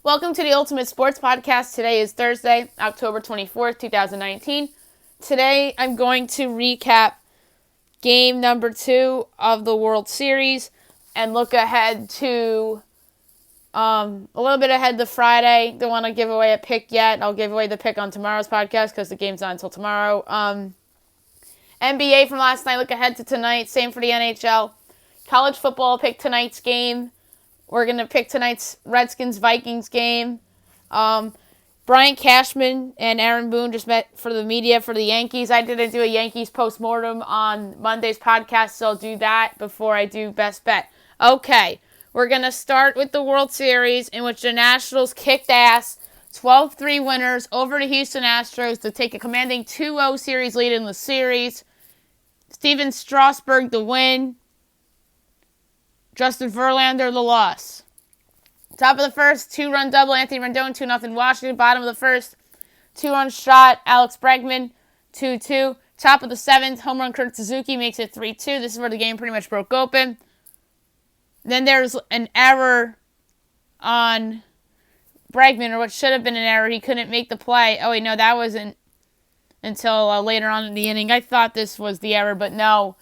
Welcome to the Ultimate Sports Podcast. Today is Thursday, October 24th, 2019. Today I'm going to recap game number 2 of the World Series and look ahead to a little bit ahead to Friday. Don't want to give away a pick yet. I'll give away the pick on tomorrow's podcast because the game's not until tomorrow. NBA from last night, look ahead to tonight. Same for the NHL. College football, pick tonight's game. We're going to pick tonight's Redskins-Vikings game. Brian Cashman and Aaron Boone just met for the media for the Yankees. I didn't do a Yankees postmortem on Monday's podcast, so I'll do that before I do Best Bet. Okay, we're going to start with the World Series, in which the Nationals kicked ass, 12-3 winners over the Houston Astros to take a commanding 2-0 series lead in the series. Steven Strasburg the win. Justin Verlander, the loss. Top of the first, 2-run double, Anthony Rendon, 2-0 Washington. Bottom of the first, 2-run shot, Alex Bregman, 2-2. Top of the 7th, home run Kurt Suzuki makes it 3-2. This is where the game pretty much broke open. Then there's an error on Bregman, or what should have been an error. He couldn't make the play. Oh, wait, no, that wasn't until later on in the inning. I thought this was the error, but no.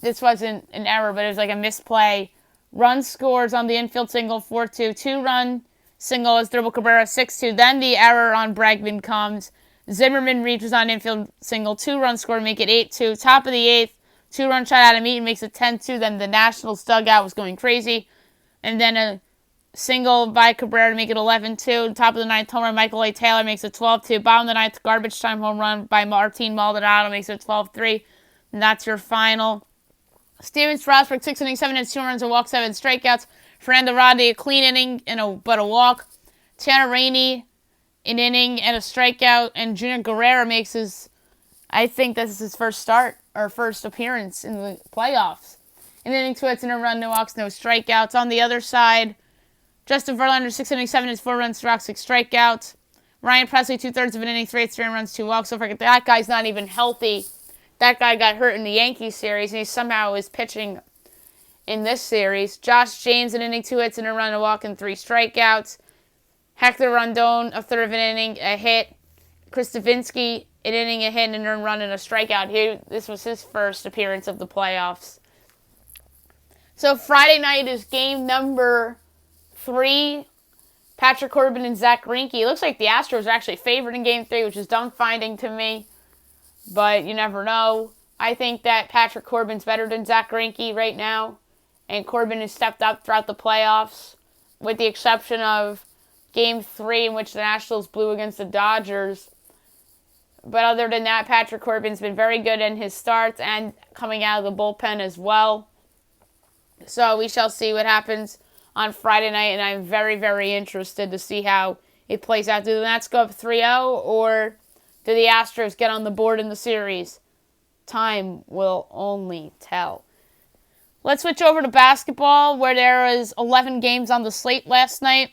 This wasn't an error, but it was like a misplay. Run scores on the infield single, 4-2. 2-run single as Dribble Cabrera, 6-2. Then the error on Bregman comes. Zimmerman reaches on infield single. 2-run score, make it 8-2. Top of the 8th, 2-run shot out of Eaton makes it 10-2. Then the Nationals dugout was going crazy. And then a single by Cabrera to make it 11-2. Top of the 9th, home run Michael A. Taylor makes it 12-2. Bottom of the 9th, garbage time home run by Martin Maldonado makes it 12-3. And that's your final. Steven Strasburg, 6 innings, 7 hits, 2 runs, a walk, 7 strikeouts. Fernando Rodney, a clean inning but a walk. Tanner Rainey, an inning and a strikeout. And Junior Guerrero makes I think this is his first start or first appearance in the playoffs. An inning, 2 hits, and a run, no walks, no strikeouts. On the other side, Justin Verlander, 6 innings, 7 hits, 4 runs, 6 strikeouts. Ryan Presley, 2/3 of an inning, 3 hits, 3 runs, 2 walks. So forget that guy's not even healthy. That guy got hurt in the Yankees series, and he somehow is pitching in this series. Josh James, an inning, 2 hits, and a run, a walk, and 3 strikeouts. Hector Rondon, a third of an inning, a hit. Chris Davinsky, an inning, a hit, and a run, and a strikeout. This was his first appearance of the playoffs. So Friday night is game number 3. Patrick Corbin and Zach Greinke. It looks like the Astros are actually favored in game 3, which is dumbfounding to me. But you never know. I think that Patrick Corbin's better than Zach Greinke right now. And Corbin has stepped up throughout the playoffs, with the exception of Game 3, in which the Nationals blew against the Dodgers. But other than that, Patrick Corbin's been very good in his starts and coming out of the bullpen as well. So we shall see what happens on Friday night. And I'm very, very interested to see how it plays out. Do the Nats go up 3-0, or do the Astros get on the board in the series? Time will only tell. Let's switch over to basketball, where there was 11 games on the slate last night.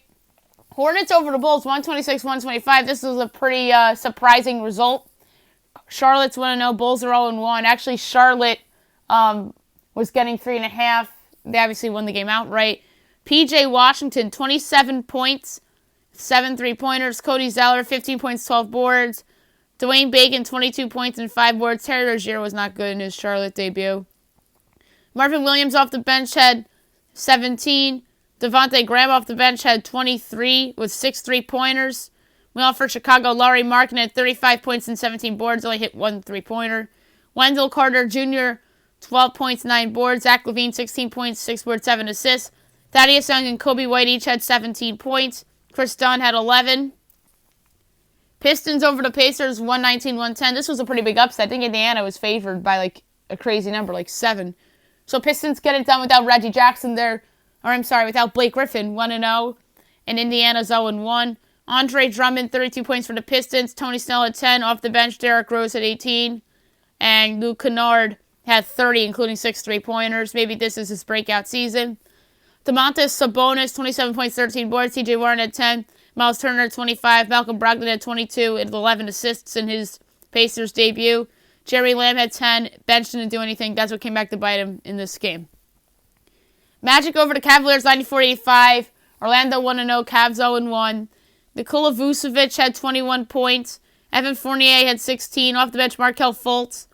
Hornets over the Bulls, 126-125. This was a pretty surprising result. Charlotte's 1-0, Bulls are 0-1. Actually, Charlotte was getting 3.5. They obviously won the game outright. P.J. Washington, 27 points, 7 3-pointers. Cody Zeller, 15 points, 12 boards. Dwayne Bacon, 22 points and 5 boards. Terry Rozier was not good in his Charlotte debut. Marvin Williams off the bench had 17. Devontae Graham off the bench had 23 with 6 3-pointers. Meanwhile, for Chicago, Laurie Markin had 35 points and 17 boards, only hit 1 3-pointer. Wendell Carter Jr., 12 points, 9 boards. Zach LaVine, 16 points, 6 boards, 7 assists. Thaddeus Young and Kobe White each had 17 points. Chris Dunn had 11. Pistons over the Pacers, 119-110. This was a pretty big upset. I think Indiana was favored by a crazy number, 7. So Pistons get it done without Reggie Jackson without Blake Griffin, 1-0. And Indiana's 0-1. Andre Drummond, 32 points for the Pistons. Tony Snell had 10. Off the bench, Derrick Rose had 18. And Luke Kennard had 30, including 6 3-pointers. Maybe this is his breakout season. Domantas Sabonis, 27 points, 13 boards. T.J. Warren had 10. Miles Turner at 25. Malcolm Brogdon had 22 and 11 assists in his Pacers debut. Jerry Lamb had 10. Bench didn't do anything. That's what came back to bite him in this game. Magic over the Cavaliers, 94-85. Orlando 1-0, Cavs 0-1. Nikola Vucevic had 21 points. Evan Fournier had 16. Off the bench, Markelle Fultz,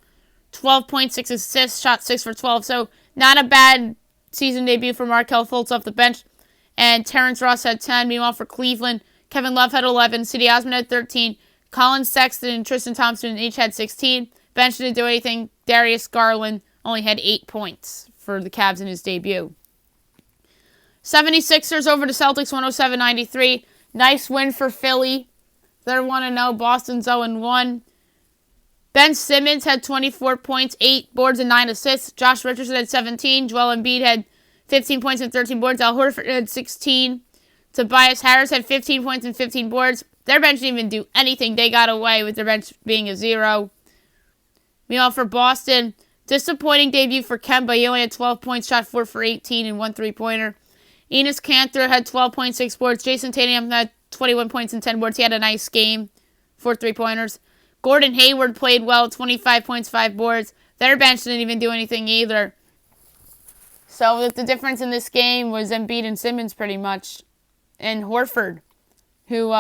12.6 assists, shot 6 for 12. So not a bad season debut for Markelle Fultz off the bench. And Terrence Ross had 10. Meanwhile, for Cleveland, Kevin Love had 11. Cedi Osman had 13. Colin Sexton and Tristan Thompson each had 16. Bench didn't do anything. Darius Garland only had 8 points for the Cavs in his debut. 76ers over the Celtics, 107-93. Nice win for Philly. They're 1-0. Boston's 0-1. Ben Simmons had 24 points, 8 boards, and 9 assists. Josh Richardson had 17. Joel Embiid had 15 points and 13 boards. Al Horford had 16. Tobias Harris had 15 points and 15 boards. Their bench didn't even do anything. They got away with their bench being a 0. Meanwhile, for Boston, disappointing debut for Kemba. He only had 12 points, shot 4 for 18, and 1 3-pointer. Enes Kanter had 12.6 boards. Jason Tatum had 21 points and 10 boards. He had a nice game, 4 3-pointers. Gordon Hayward played well, 25 points, 5 boards. Their bench didn't even do anything either. So the difference in this game was Embiid and Simmons pretty much. And Horford, who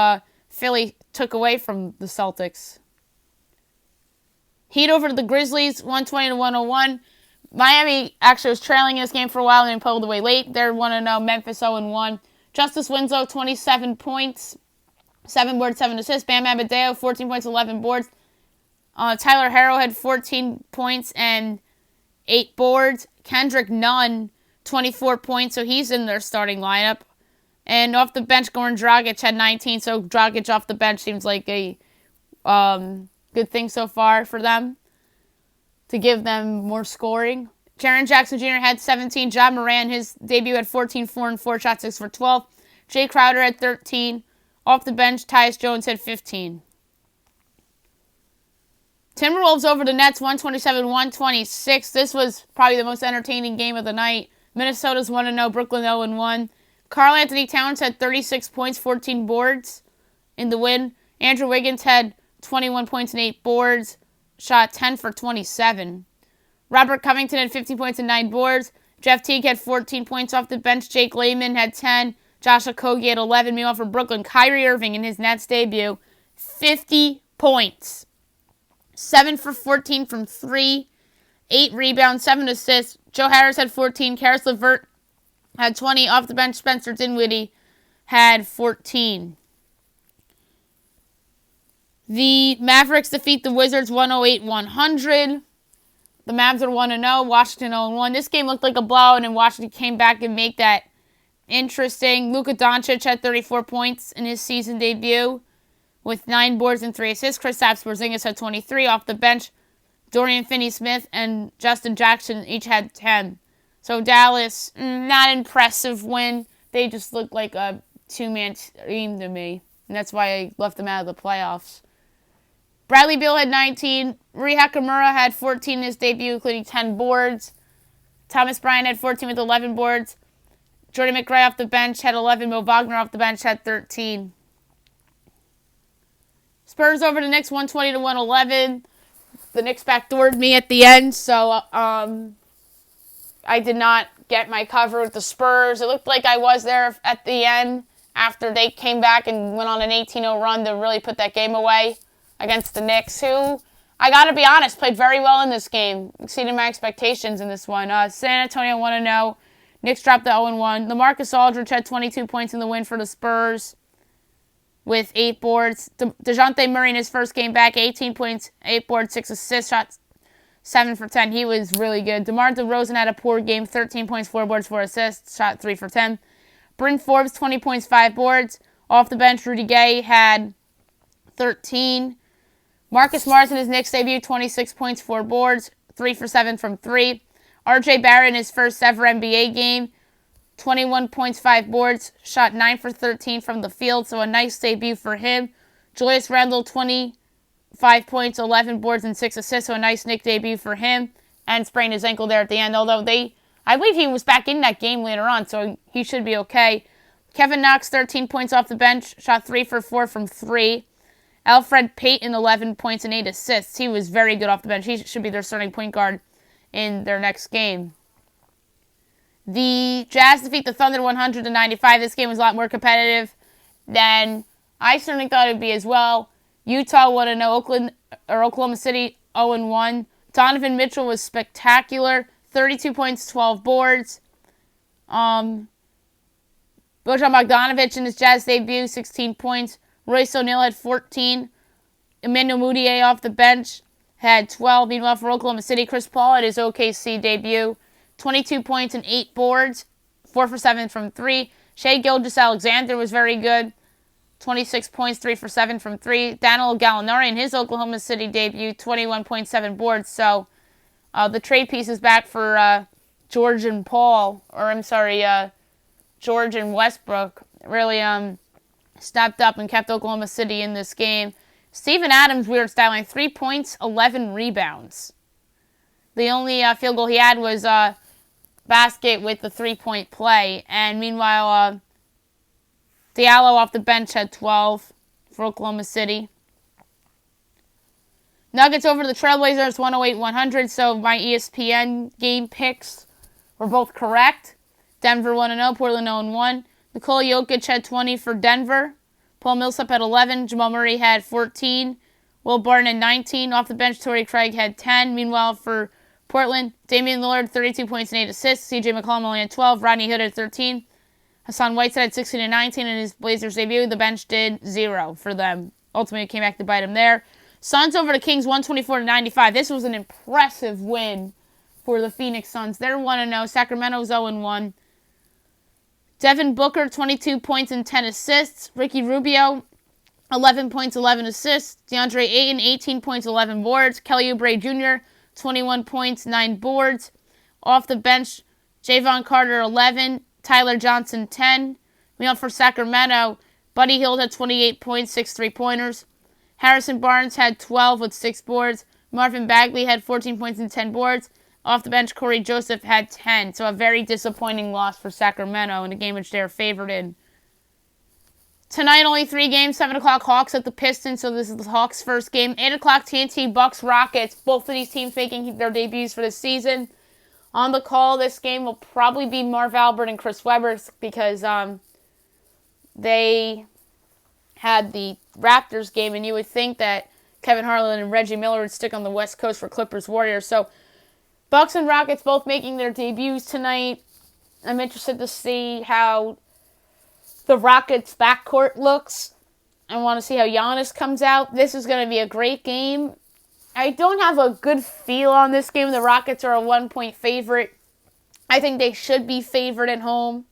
Philly took away from the Celtics. Heat over to the Grizzlies, 120-101. Miami actually was trailing in this game for a while and then pulled away late. They're 1-0. Memphis 0-1. Justice Winslow, 27 points, 7 boards, 7 assists. Bam Adebayo, 14 points, 11 boards. Tyler Herro had 14 points and 8 boards. Kendrick Nunn, 24 points, so he's in their starting lineup. And off the bench, Goran Dragic had 19, so Dragic off the bench seems like a good thing so far for them to give them more scoring. Jaren Jackson Jr. had 17. Ja Morant, his debut, had 14, 4 and 4, shot 6 for 12. Jay Crowder had 13. Off the bench, Tyus Jones had 15. Timberwolves over the Nets, 127-126. This was probably the most entertaining game of the night. Minnesota's 1-0, Brooklyn 0-1. Karl Anthony Towns had 36 points, 14 boards in the win. Andrew Wiggins had 21 points and 8 boards, shot 10 for 27. Robert Covington had 15 points and 9 boards. Jeff Teague had 14 points off the bench. Jake Layman had 10. Josh Okogie had 11. Meanwhile, for Brooklyn, Kyrie Irving in his Nets debut, 50 points. 7 for 14 from 3. 8 rebounds, 7 assists. Joe Harris had 14. Karis LeVert had 20. Off the bench, Spencer Dinwiddie had 14. The Mavericks defeat the Wizards 108-100. The Mavs are 1-0. Washington 0-1. This game looked like a blowout, and Washington came back and made that interesting. Luka Doncic had 34 points in his season debut with 9 boards and 3 assists. Kristaps Porzingis had 23. Off the bench, Dorian Finney-Smith and Justin Jackson each had 10. So Dallas, not impressive win. They just looked like a two-man team to me, and that's why I left them out of the playoffs. Bradley Beal had 19. Rui Hachimura had 14 in his debut, including 10 boards. Thomas Bryant had 14 with 11 boards. Jordy McRae off the bench had 11. Mo Wagner off the bench had 13. Spurs over the Knicks, 120-111. The Knicks backdoored me at the end, so I did not get my cover with the Spurs. It looked like I was there at the end after they came back and went on an 18-0 run to really put that game away against the Knicks, who, I got to be honest, played very well in this game, exceeding my expectations in this one. San Antonio 1-0. Knicks dropped to 0-1. LaMarcus Aldridge had 22 points in the win for the Spurs with 8 boards. DeJounte Murray in his first game back, 18 points, 8 boards, 6 assists, shot 7 for 10. He was really good. DeMar DeRozan had a poor game, 13 points, 4 boards, 4 assists, shot 3 for 10. Bryn Forbes, 20 points, 5 boards. Off the bench, Rudy Gay had 13. Marcus Morris in his Knicks debut, 26 points, 4 boards, 3 for 7 from 3. RJ Barrett in his first ever NBA game, 21 points, 5 boards, shot 9 for 13 from the field, so a nice debut for him. Julius Randle, 25 points, 11 boards, and 6 assists, so a nice Knick debut for him, and sprained his ankle there at the end, although I believe he was back in that game later on, so he should be okay. Kevin Knox, 13 points off the bench, shot 3 for 4 from 3. Alfred Payton, 11 points and 8 assists. He was very good off the bench. He should be their starting point guard in their next game. The Jazz defeat the Thunder 100-95. This game was a lot more competitive than I certainly thought it would be as well. Utah 1-0, Oklahoma City 0-1. Donovan Mitchell was spectacular. 32 points, 12 boards. Bojan Bogdanovic in his Jazz debut, 16 points. Royce O'Neal had 14. Emmanuel Mudiay off the bench had 12. Meanwhile, for Oklahoma City, Chris Paul at his OKC debut, 22 points and 8 boards, 4 for 7 from 3. Shai Gilgeous-Alexander was very good, 26 points, 3 for 7 from 3. Danilo Gallinari in his Oklahoma City debut, 21.7 boards. So the trade piece is back for George and Westbrook. Really stepped up and kept Oklahoma City in this game. Steven Adams, weird stat line, 3 points, 11 rebounds. The only field goal he had was basket with the 3-point play. And meanwhile, Diallo off the bench had 12 for Oklahoma City. Nuggets over the Trailblazers, 108-100. So my ESPN game picks were both correct. Denver 1-0, Portland 0-1. Nikola Jokic had 20 for Denver. Paul Millsap had 11. Jamal Murray had 14. Will Barton had 19. Off the bench, Torrey Craig had 10. Meanwhile, for Portland, Damian Lillard, 32 points and 8 assists. CJ McCollum only had 12. Rodney Hood had 13. Hassan Whiteside had 16 and 19 in his Blazers debut. The bench did 0 for them. Ultimately, it came back to bite him there. Suns over the Kings, 124-95. This was an impressive win for the Phoenix Suns. They're 1-0. Sacramento's 0-1. Devin Booker, 22 points and 10 assists. Ricky Rubio, 11 points, 11 assists. DeAndre Ayton, 18 points, 11 boards. Kelly Oubre Jr., 21 points, 9 boards. Off the bench, Javon Carter, 11. Tyler Johnson, 10. Meanwhile, for Sacramento, Buddy Hield had 28 points, 6 3-pointers. Harrison Barnes had 12 with 6 boards. Marvin Bagley had 14 points and 10 boards. Off the bench, Corey Joseph had 10. So a very disappointing loss for Sacramento in a game which they were favored in. Tonight, only 3 games. 7 o'clock, Hawks at the Pistons. So this is the Hawks' first game. 8 o'clock, TNT, Bucks, Rockets. Both of these teams making their debuts for the season. On the call, this game will probably be Marv Albert and Chris Webber because they had the Raptors game. And you would think that Kevin Harlan and Reggie Miller would stick on the West Coast for Clippers-Warriors. So Bucks and Rockets both making their debuts tonight. I'm interested to see how the Rockets' backcourt looks. I want to see how Giannis comes out. This is going to be a great game. I don't have a good feel on this game. The Rockets are a 1-point favorite. I think they should be favored at home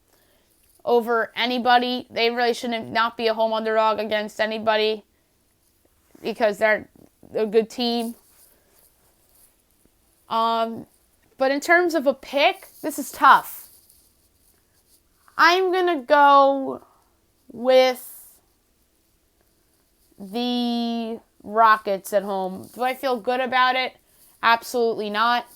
over anybody. They really shouldn't not be a home underdog against anybody because they're a good team. But in terms of a pick, this is tough. I'm going to go with the Rockets at home. Do I feel good about it? Absolutely not.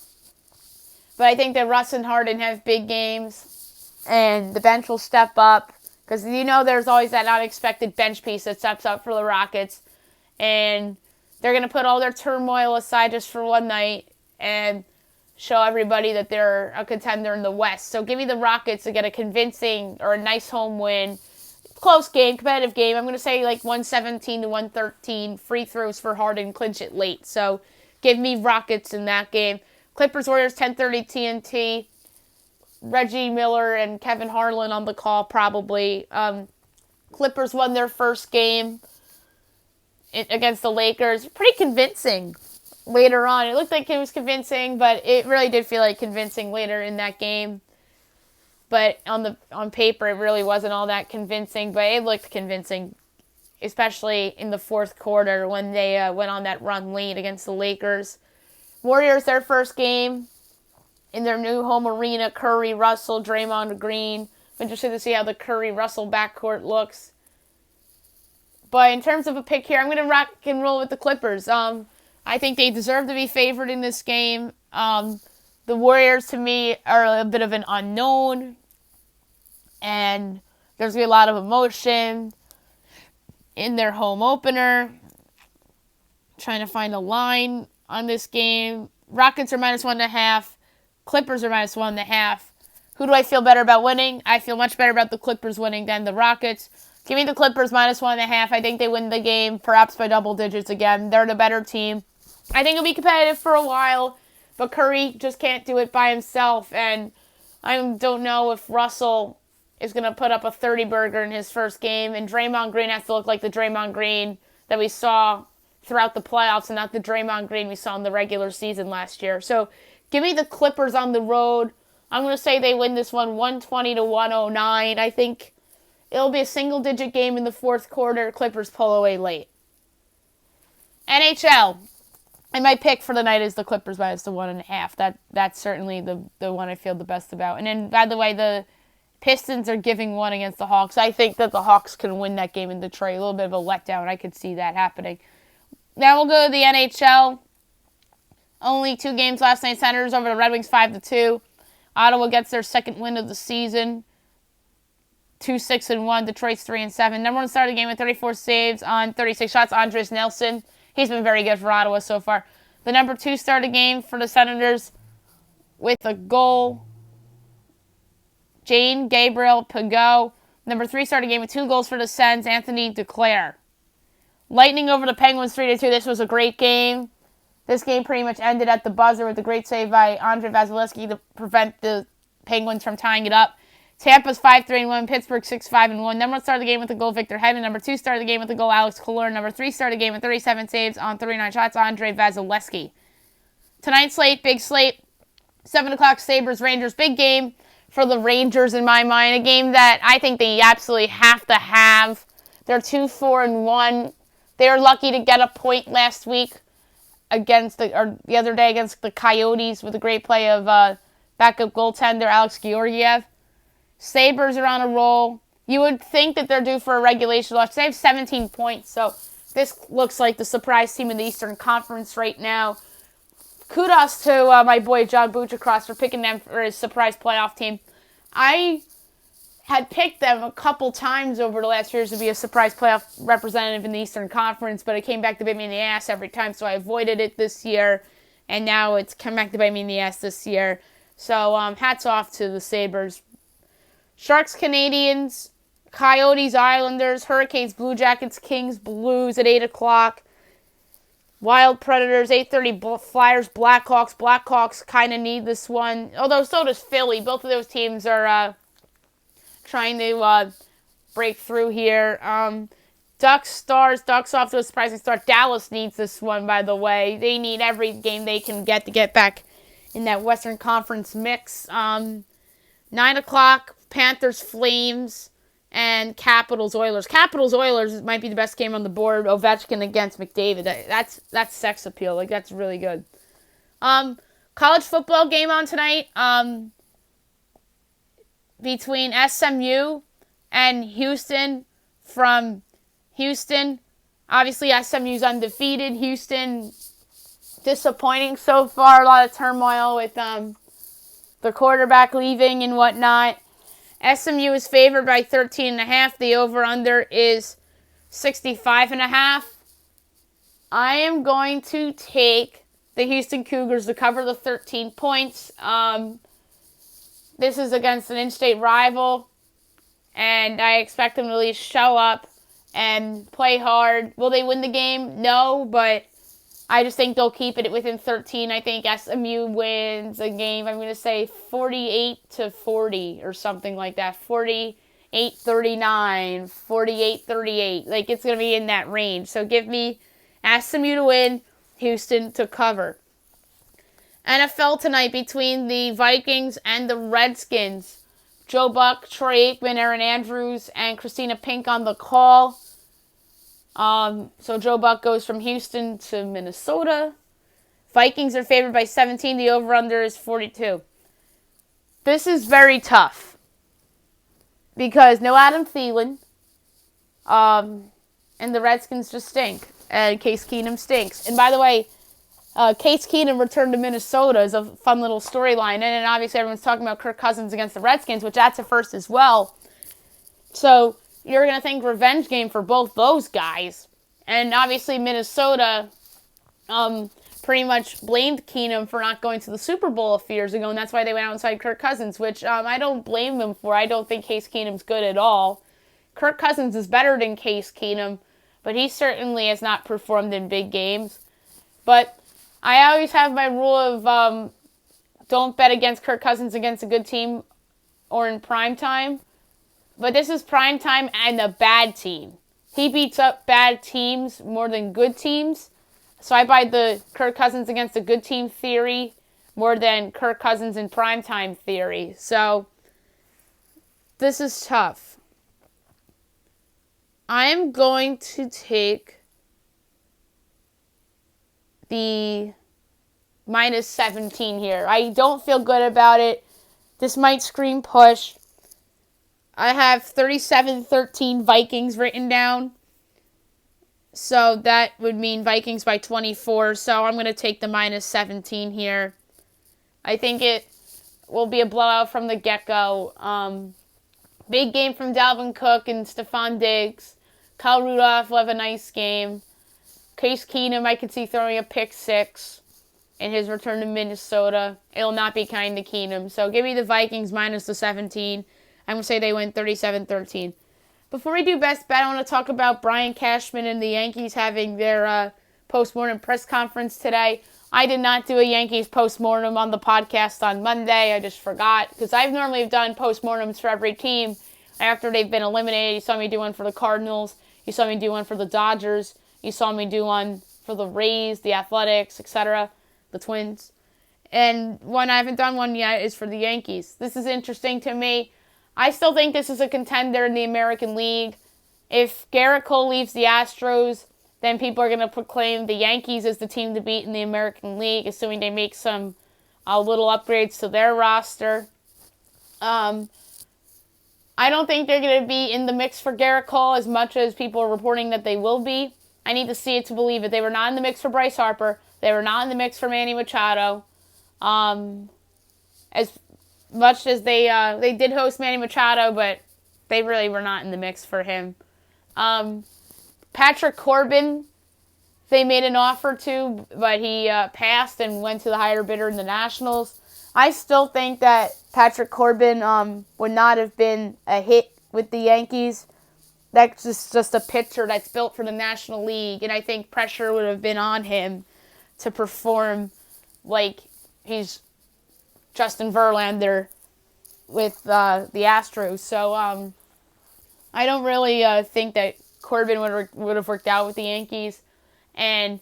But I think that Russ and Harden have big games, and the bench will step up. Because there's always that unexpected bench piece that steps up for the Rockets. And they're going to put all their turmoil aside just for one night and show everybody that they're a contender in the West. So give me the Rockets to get a convincing or a nice home win. Close game, competitive game. I'm going to say like 117-113. Free throws for Harden, clinch it late. So give me Rockets in that game. Clippers-Warriors, 10:30 TNT. Reggie Miller and Kevin Harlan on the call probably. Clippers won their first game against the Lakers. Pretty convincing later on. It looked like it was convincing, but it really did feel like convincing later in that game. But on paper, it really wasn't all that convincing, but it looked convincing, especially in the fourth quarter when they went on that run late against the Lakers. Warriors, their first game in their new home arena. Curry, Russell, Draymond Green. I'm interested to see how the Curry-Russell backcourt looks. But in terms of a pick here, I'm going to rock and roll with the Clippers. I think they deserve to be favored in this game. The Warriors, to me, are a bit of an unknown. And there's going to be a lot of emotion in their home opener. Trying to find a line on this game. Rockets are -1.5. Clippers are -1.5. Who do I feel better about winning? I feel much better about the Clippers winning than the Rockets. Give me the Clippers -1.5. I think they win the game, perhaps by double digits again. They're the better team. I think it'll be competitive for a while, but Curry just can't do it by himself. And I don't know if Russell is going to put up a 30-burger in his first game. And Draymond Green has to look like the Draymond Green that we saw throughout the playoffs and not the Draymond Green we saw in the regular season last year. So give me the Clippers on the road. I'm going to say they win this one 120-109. I think it'll be a single-digit game in the fourth quarter. Clippers pull away late. NHL. And my pick for the night is the Clippers -1.5. That's certainly the one I feel the best about. And then, by the way, the Pistons are giving one against the Hawks. I think that the Hawks can win that game in Detroit. A little bit of a letdown. I could see that happening. Now we'll go to the NHL. Only 2 games last night. Senators over the Red Wings 5-2. Ottawa gets their second win of the season. 2-6-1. Detroit's 3-7. Number 1 started the game with 34 saves on 36 shots. Andres Nelson. He's been very good for Ottawa so far. The number 2 started the game for the Senators with a goal. Jane Gabriel Pageau. Number 3 started the game with 2 goals for the Sens. Anthony Duclair. Lightning over the Penguins 3-2. This was a great game. This game pretty much ended at the buzzer with a great save by Andrei Vasilevsky to prevent the Penguins from tying it up. Tampa's 5-3-1, Pittsburgh 6-5-1. Number 1 started the game with a goal, Victor Hedman. Number 2 started the game with a goal, Alex Killorn. Number 3 started the game with 37 saves on 39 shots, Andrei Vasilevsky. Tonight's slate, big slate, 7 o'clock Sabres, Rangers. Big game for the Rangers in my mind. A game that I think they absolutely have to have. They're 2-4-1. They were lucky to get a point last week the other day against the Coyotes with a great play of backup goaltender Alex Georgiev. Sabres are on a roll. You would think that they're due for a regulation loss. They have 17 points, so this looks like the surprise team in the Eastern Conference right now. Kudos to my boy John Buchacross for picking them for his surprise playoff team. I had picked them a couple times over the last years to be a surprise playoff representative in the Eastern Conference, but it came back to bite me in the ass every time, so I avoided it this year, and now it's come back to bite me in the ass this year. So hats off to the Sabres. Sharks, Canadians, Coyotes, Islanders, Hurricanes, Blue Jackets, Kings, Blues at 8 o'clock. Wild Predators, 8:30, Flyers, Blackhawks. Blackhawks kind of need this one, although so does Philly. Both of those teams are trying to break through here. Ducks, Stars. Ducks off to a surprising start. Dallas needs this one, by the way. They need every game they can get to get back in that Western Conference mix. 9 o'clock, Panthers, Flames, and Capitals, Oilers. Capitals, Oilers might be the best game on the board. Ovechkin against McDavid. That's sex appeal. Like, that's really good. College football game on tonight. Between SMU and Houston. From Houston, obviously SMU's undefeated. Houston, disappointing so far. A lot of turmoil with the quarterback leaving and whatnot. SMU is favored by 13.5. The over-under is 65.5. I am going to take the Houston Cougars to cover the 13 points. This is against an in-state rival, and I expect them to at least show up and play hard. Will they win the game? No, but I just think they'll keep it within 13. I think SMU wins a game, I'm going to say 48-40 or something like that. 48-39, 48-38. Like, it's going to be in that range. So give me SMU to win, Houston to cover. NFL tonight between the Vikings and the Redskins. Joe Buck, Troy Aikman, Aaron Andrews, and Christina Pink on the call. So Joe Buck goes from Houston to Minnesota. Vikings are favored by 17. The over-under is 42. This is very tough because no Adam Thielen, and the Redskins just stink, and Case Keenum stinks. And by the way, Case Keenum returned to Minnesota is a fun little storyline. And then obviously everyone's talking about Kirk Cousins against the Redskins, which that's a first as well. So you're going to think revenge game for both those guys. And obviously Minnesota pretty much blamed Keenum for not going to the Super Bowl a few years ago, and that's why they went outside Kirk Cousins, which I don't blame them for. I don't think Case Keenum's good at all. Kirk Cousins is better than Case Keenum, but he certainly has not performed in big games. But I always have my rule of don't bet against Kirk Cousins against a good team or in prime time. But this is prime time and a bad team. He beats up bad teams more than good teams. So I buy the Kirk Cousins against a good team theory more than Kirk Cousins in primetime theory. So this is tough. I am going to take the minus 17 here. I don't feel good about it. This might scream push. I have 37-13 Vikings written down. So that would mean Vikings by 24. So I'm going to take the minus 17 here. I think it will be a blowout from the get-go. Big game from Dalvin Cook and Stephon Diggs. Kyle Rudolph will have a nice game. Case Keenum, I could see throwing a pick 6 in his return to Minnesota. It'll not be kind to Keenum. So give me the Vikings minus the 17. I'm going to say they win 37-13. Before we do best bet, I want to talk about Brian Cashman and the Yankees having their post-mortem press conference today. I did not do a Yankees post-mortem on the podcast on Monday. I just forgot because I've normally done post-mortems for every team after they've been eliminated. You saw me do one for the Cardinals. You saw me do one for the Dodgers. You saw me do one for the Rays, the Athletics, etc., the Twins. And one I haven't done one yet is for the Yankees. This is interesting to me. I still think this is a contender in the American League. If Garrett Cole leaves the Astros, then people are going to proclaim the Yankees as the team to beat in the American League, assuming they make some little upgrades to their roster. I don't think they're going to be in the mix for Garrett Cole as much as people are reporting that they will be. I need to see it to believe it. They were not in the mix for Bryce Harper. They were not in the mix for Manny Machado. As much as they did host Manny Machado, but they really were not in the mix for him. Patrick Corbin, they made an offer to, but he passed and went to the higher bidder in the Nationals. I still think that Patrick Corbin would not have been a hit with the Yankees. That's just a pitcher that's built for the National League, and I think pressure would have been on him to perform like he's Justin Verlander with the Astros. So I don't really think that Corbin would have worked out with the Yankees. And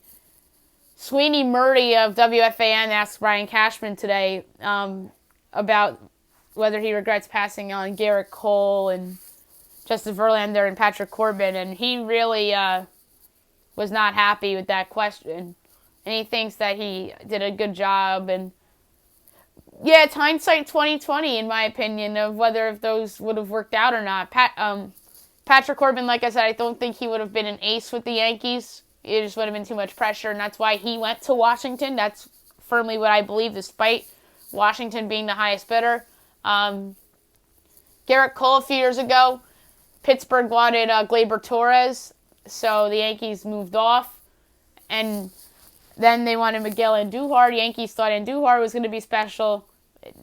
Sweeney Murray of WFAN asked Brian Cashman today about whether he regrets passing on Garrett Cole and Justin Verlander and Patrick Corbin, and he really was not happy with that question. And he thinks that he did a good job. And yeah, it's hindsight 2020, in my opinion, of whether if those would have worked out or not. Patrick Corbin, like I said, I don't think he would have been an ace with the Yankees. It just would have been too much pressure, and that's why he went to Washington. That's firmly what I believe, despite Washington being the highest bidder. Garrett Cole, a few years ago, Pittsburgh wanted Gleyber Torres, so the Yankees moved off. And then they wanted Miguel Andujar. The Yankees thought Andujar was going to be special,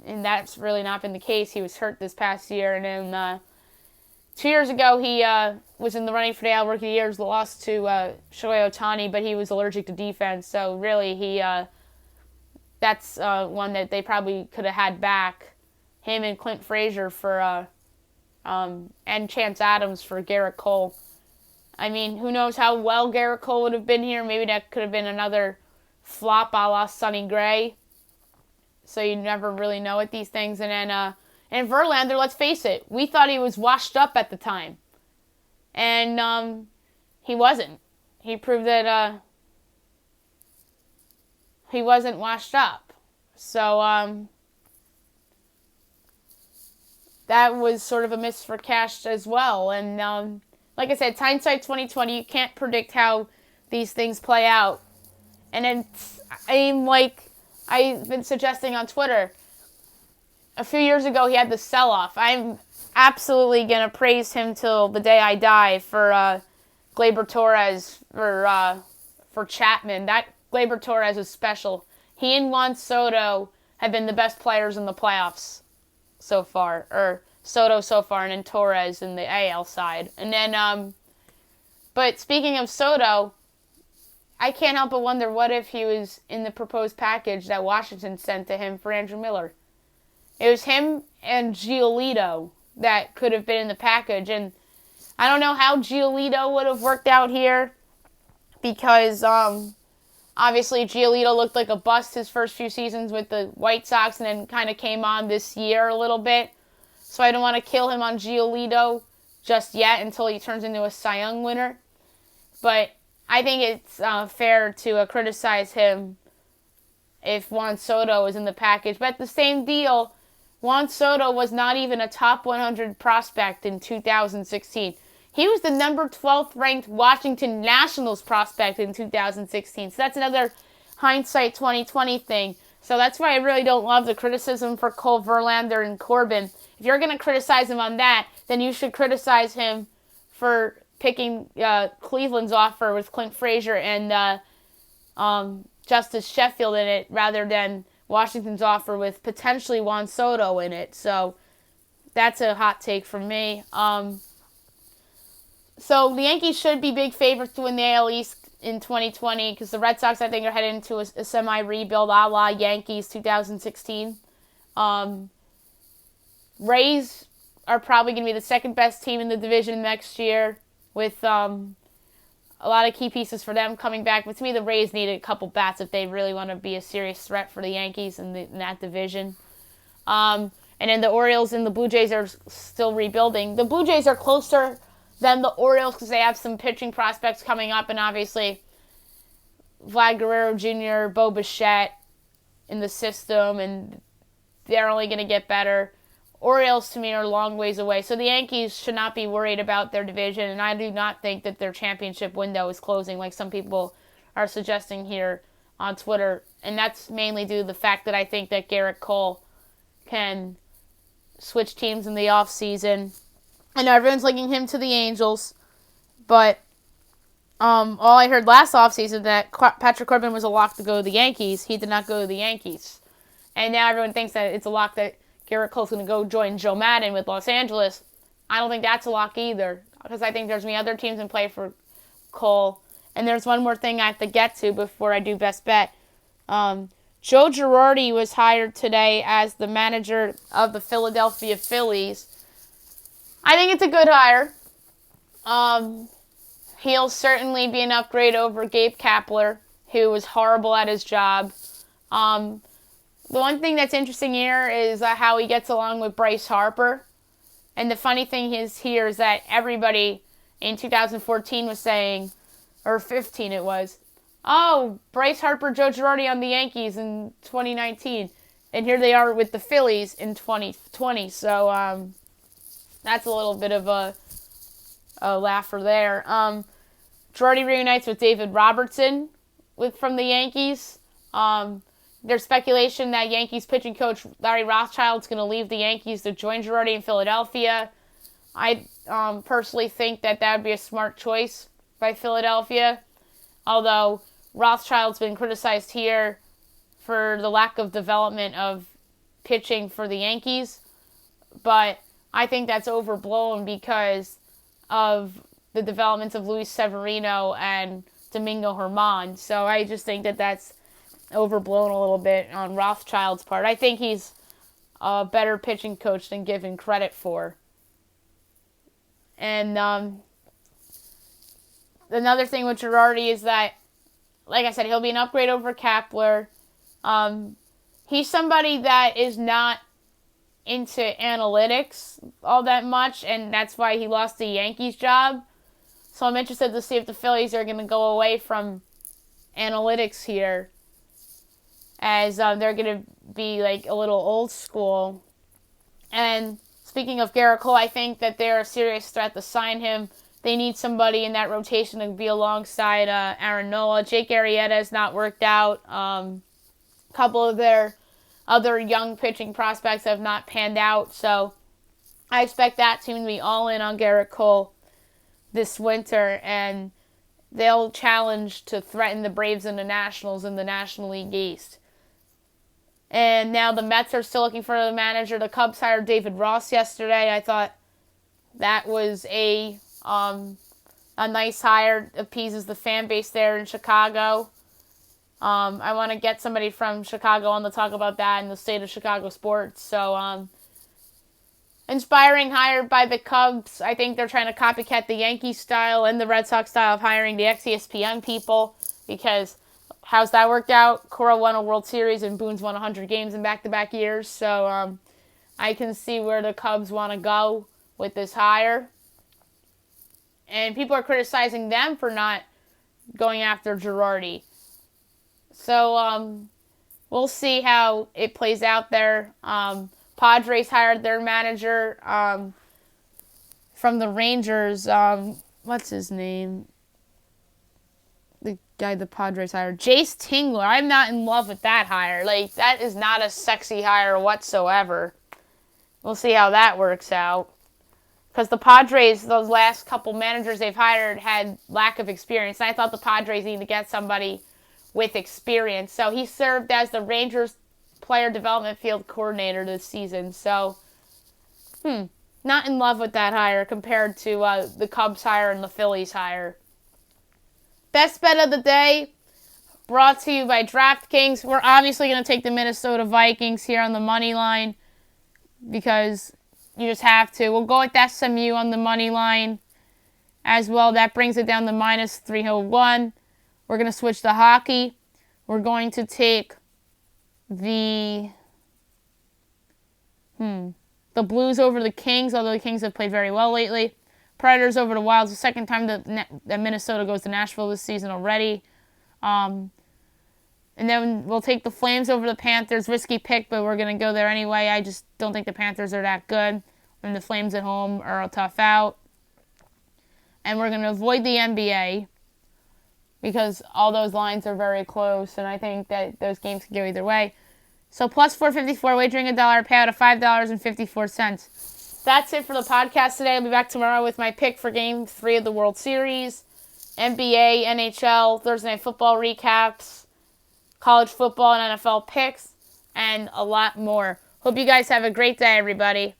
and that's really not been the case. He was hurt this past year, and then 2 years ago he was in the running for the AL Rookie of the Year, lost to Shohei Ohtani, but he was allergic to defense, so really that's one that they probably could have had back, him and Clint Frazier for and Chance Adams for Garrett Cole. I mean, who knows how well Garrett Cole would have been here. Maybe that could have been another flop a la Sonny Gray. So you never really know with these things. And then and Verlander, let's face it, we thought he was washed up at the time. And he wasn't. He proved that he wasn't washed up. So that was sort of a miss for Cash as well. And like I said, it's hindsight 2020. You can't predict how these things play out. And it's, I mean, like I've been suggesting on Twitter, a few years ago he had the sell-off. I'm absolutely going to praise him till the day I die for Gleyber Torres, for Chapman. That Gleyber Torres was special. He and Juan Soto have been the best players in the playoffs so far, or Soto so far, and then Torres in the AL side. And then, but speaking of Soto, I can't help but wonder what if he was in the proposed package that Washington sent to him for Andrew Miller. It was him and Giolito that could have been in the package, and I don't know how Giolito would have worked out here because obviously Giolito looked like a bust his first few seasons with the White Sox and then kind of came on this year a little bit. So I don't want to kill him on Giolito just yet until he turns into a Cy Young winner. But I think it's fair to criticize him if Juan Soto is in the package. But the same deal, Juan Soto was not even a top 100 prospect in 2016. He was the number 12th ranked Washington Nationals prospect in 2016. So that's another hindsight 2020 thing. So that's why I really don't love the criticism for Cole Verlander and Corbin. If you're going to criticize him on that, then you should criticize him for picking Cleveland's offer with Clint Frazier and Justice Sheffield in it rather than Washington's offer with potentially Juan Soto in it. So that's a hot take from me. So the Yankees should be big favorites to win the AL East in 2020 because the Red Sox, I think, are headed into a semi-rebuild a la Yankees 2016. Rays are probably going to be the second best team in the division next year with a lot of key pieces for them coming back. But to me, the Rays need a couple bats if they really want to be a serious threat for the Yankees in that division. And then the Orioles and the Blue Jays are still rebuilding. The Blue Jays are closer than the Orioles because they have some pitching prospects coming up, and obviously Vlad Guerrero Jr., Bo Bichette in the system, and they're only going to get better. Orioles, to me, are a long ways away. So the Yankees should not be worried about their division, and I do not think that their championship window is closing like some people are suggesting here on Twitter. And that's mainly due to the fact that I think that Garrett Cole can switch teams in the offseason. I know everyone's linking him to the Angels, but all I heard last offseason that Patrick Corbin was a lock to go to the Yankees. He did not go to the Yankees. And now everyone thinks that it's a lock that Garrett Cole's going to go join Joe Madden with Los Angeles. I don't think that's a lock either because I think there's many other teams in play for Cole. And there's one more thing I have to get to before I do best bet. Joe Girardi was hired today as the manager of the Philadelphia Phillies. I think it's a good hire. He'll certainly be an upgrade over Gabe Kapler, who was horrible at his job. The one thing that's interesting here is how he gets along with Bryce Harper. And the funny thing is that everybody in 2014 was saying, or 15 it was, oh, Bryce Harper, Joe Girardi on the Yankees in 2019. And here they are with the Phillies in 2020. So, that's a little bit of a laugher there. Girardi reunites with David Robertson from the Yankees. There's speculation that Yankees pitching coach Larry Rothschild's going to leave the Yankees to join Girardi in Philadelphia. I personally think that would be a smart choice by Philadelphia, although Rothschild's been criticized here for the lack of development of pitching for the Yankees. But I think that's overblown because of the developments of Luis Severino and Domingo Germán. So I just think that that's overblown a little bit on Rothschild's part. I think he's a better pitching coach than given credit for. And another thing with Girardi is that, like I said, he'll be an upgrade over Kapler. He's somebody that is not into analytics all that much, and that's why he lost the Yankees job. So I'm interested to see if the Phillies are going to go away from analytics here, as they're going to be like a little old school. And speaking of Garrett Cole, I think that they're a serious threat to sign him. They need somebody in that rotation to be alongside Aaron Nola. Jake Arrieta has not worked out. A couple of their other young pitching prospects have not panned out. So I expect that team to be all in on Garrett Cole this winter. And they'll challenge to threaten the Braves and the Nationals in the National League East. And now the Mets are still looking for a manager. The Cubs hired David Ross yesterday. I thought that was a nice hire. Appeases the fan base there in Chicago. I want to get somebody from Chicago on to talk about that in the state of Chicago sports. So, inspiring hire by the Cubs. I think they're trying to copycat the Yankees style and the Red Sox style of hiring the ex-ESPN people, because how's that worked out? Cora won a World Series and Boone's won 100 games in back-to-back years. So I can see where the Cubs want to go with this hire. And people are criticizing them for not going after Girardi. So we'll see how it plays out there. Padres hired their manager from the Rangers. What's his name? The guy the Padres hired. Jace Tingler. I'm not in love with that hire. Like, that is not a sexy hire whatsoever. We'll see how that works out. Because the Padres, those last couple managers they've hired, had lack of experience. And I thought the Padres needed to get somebody with experience. So he served as the Rangers player development field coordinator this season. So, not in love with that hire compared to the Cubs hire and the Phillies hire. Best bet of the day, brought to you by DraftKings. We're obviously going to take the Minnesota Vikings here on the money line because you just have to. We'll go with SMU on the money line as well. That brings it down to minus 301. We're going to switch to hockey. We're going to take the Blues over the Kings, although the Kings have played very well lately. Predators over the Wilds, the second time that Minnesota goes to Nashville this season already. And then we'll take the Flames over the Panthers. Risky pick, but we're going to go there anyway. I just don't think the Panthers are that good. And the Flames at home are a tough out. And we're going to avoid the NBA because all those lines are very close, and I think that those games can go either way. So plus 454, wagering $1, payout of $5.54. That's it for the podcast today. I'll be back tomorrow with my pick for Game 3 of the World Series, NBA, NHL, Thursday Night Football recaps, college football and NFL picks, and a lot more. Hope you guys have a great day, everybody.